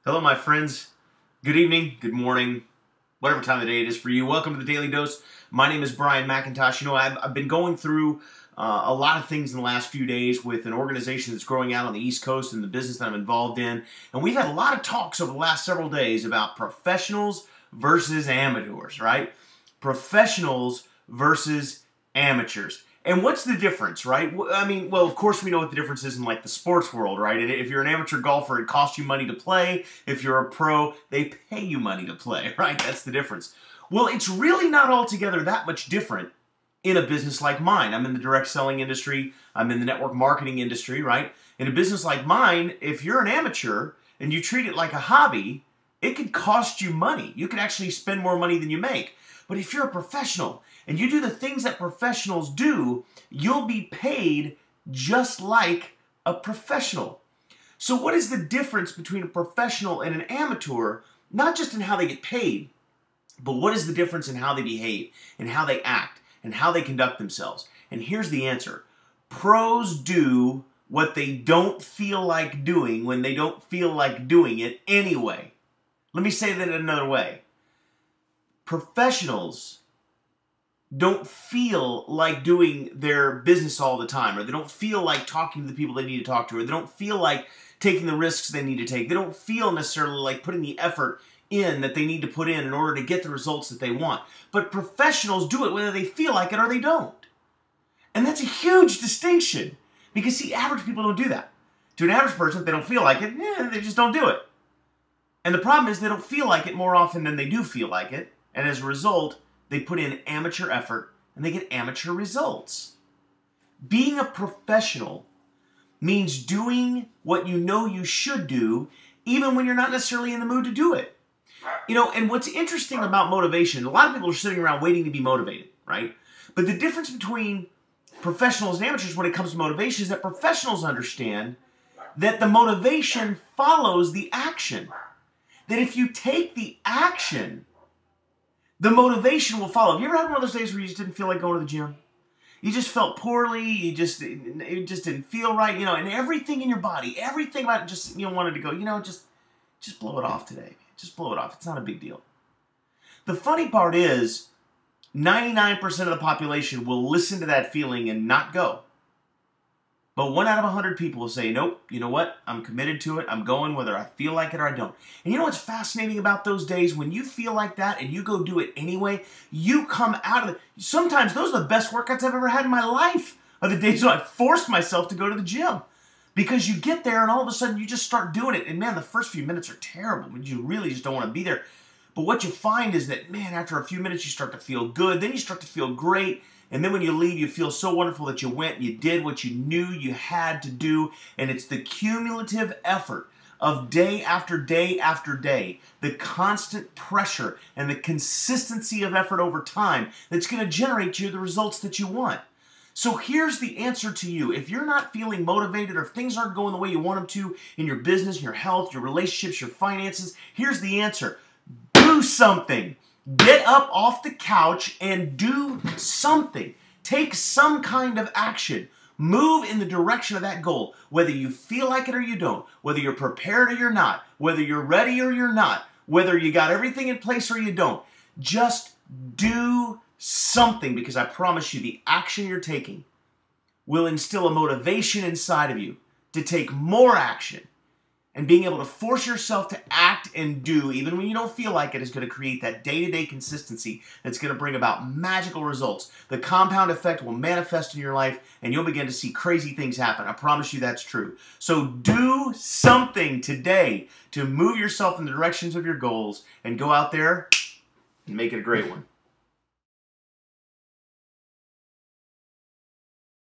Hello, my friends. Good evening, good morning, whatever time of the day it is for you. Welcome to the Daily Dose. My name is Brian McIntosh. You know, I've been going through a lot of things in the last few days with an organization that's growing out on the East Coast and the business that I'm involved in. And we've had a lot of talks over the last several days about professionals versus amateurs, right? Professionals versus amateurs. And what's the difference, right? I mean, well, of course we know what the difference is in like the sports world, right? And if you're an amateur golfer, it costs you money to play. If you're a pro, they pay you money to play, right? That's the difference. Well, it's really not altogether that much different in a business like mine. I'm in the direct selling industry. I'm in the network marketing industry, right? In a business like mine, if you're an amateur and you treat it like a hobby, it could cost you money. You could actually spend more money than you make. But if you're a professional and you do the things that professionals do, you'll be paid just like a professional. So what is the difference between a professional and an amateur? Not just in how they get paid, but what is the difference in how they behave and how they act and how they conduct themselves? And here's the answer. Pros do what they don't feel like doing when they don't feel like doing it anyway. Let me say that another way. Professionals don't feel like doing their business all the time, or they don't feel like talking to the people they need to talk to, or they don't feel like taking the risks they need to take. They don't feel necessarily like putting the effort in that they need to put in order to get the results that they want. But professionals do it whether they feel like it or they don't. And that's a huge distinction, because see, average people don't do that. To an average person, if they don't feel like it, they just don't do it. And the problem is they don't feel like it more often than they do feel like it. And as a result, they put in amateur effort and they get amateur results. Being a professional means doing what you know you should do, even when you're not necessarily in the mood to do it. You know, and what's interesting about motivation, a lot of people are sitting around waiting to be motivated, right? But the difference between professionals and amateurs when it comes to motivation is that professionals understand that the motivation follows the action. That if you take the action, the motivation will follow. Have you ever had one of those days where you just didn't feel like going to the gym? You just felt poorly, it just didn't feel right, you know, and everything in your body, everything about it just, you know, wanted to go, you know, just blow it off today. Just blow it off. It's not a big deal. The funny part is 99% of the population will listen to that feeling and not go. But 1 out of 100 people will say, nope, you know what? I'm committed to it. I'm going whether I feel like it or I don't. And you know what's fascinating about those days? When you feel like that and you go do it anyway, you come out of it. Sometimes those are the best workouts I've ever had in my life, are the days when I forced myself to go to the gym. Because you get there and all of a sudden you just start doing it. And man, the first few minutes are terrible. You really just don't want to be there. But what you find is that, man, after a few minutes you start to feel good. Then you start to feel great. And then when you leave, you feel so wonderful that you went and you did what you knew you had to do. And it's the cumulative effort of day after day after day, the constant pressure and the consistency of effort over time that's going to generate you the results that you want. So here's the answer to you. If you're not feeling motivated, or if things aren't going the way you want them to in your business, your health, your relationships, your finances, here's the answer. Do something. Get up off the couch and do something. Take some kind of action. Move in the direction of that goal, whether you feel like it or you don't, whether you're prepared or you're not, whether you're ready or you're not, whether you got everything in place or you don't. Just do something, because I promise you the action you're taking will instill a motivation inside of you to take more action. And being able to force yourself to act and do, even when you don't feel like it, is going to create that day-to-day consistency that's going to bring about magical results. The compound effect will manifest in your life, and you'll begin to see crazy things happen. I promise you that's true. So do something today to move yourself in the directions of your goals and go out there and make it a great one.